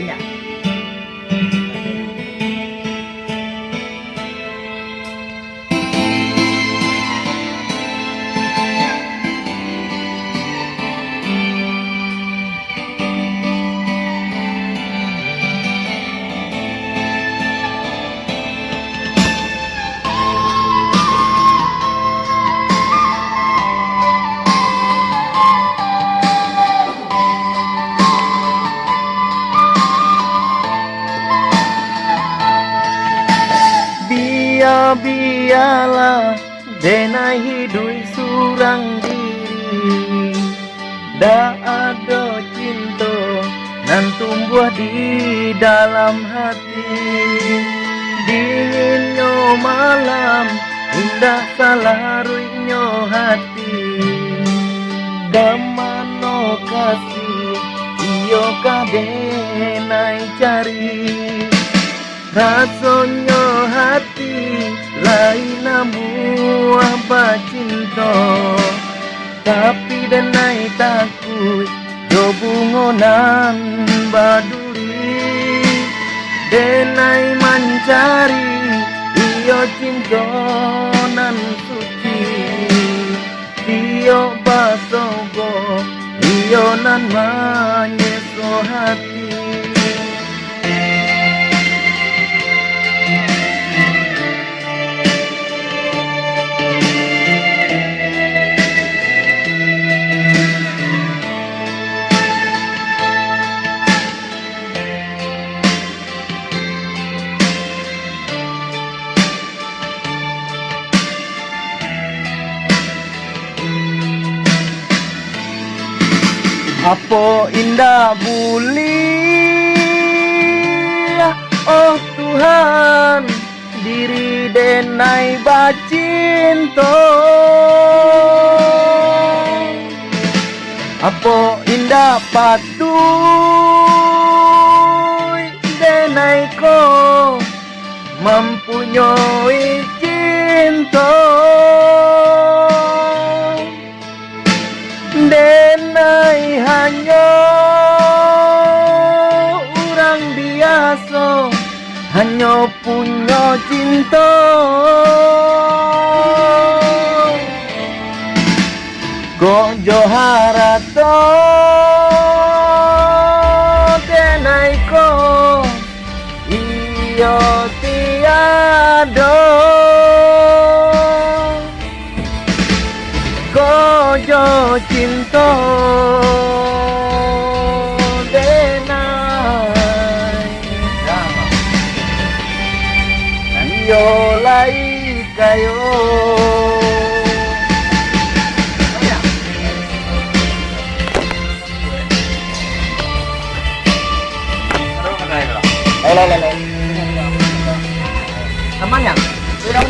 lainnya. Biarlah denai hidup surang diri, dak ada cinta nan tumbuh di dalam hati. Dinginnya malam, indah salarunya hati. Damano kasih, iyo kadenai cari. Rasanya hati lain namuah bacinta, tapi denai takut jo bungonan baduri. Denai mencari iyo cinta nan suci, iyo basogo iyo nan menyeso hati. Apa indah buli, oh Tuhan, diri denai bacinto. Apa indah patuh denai ko mempunyai cinta. Denai hanya orang biasa, hanya punya cinta. Gojo harato denai ko iyo tiado. Gojo cinta denai iyo lai kayo. Temannya, udah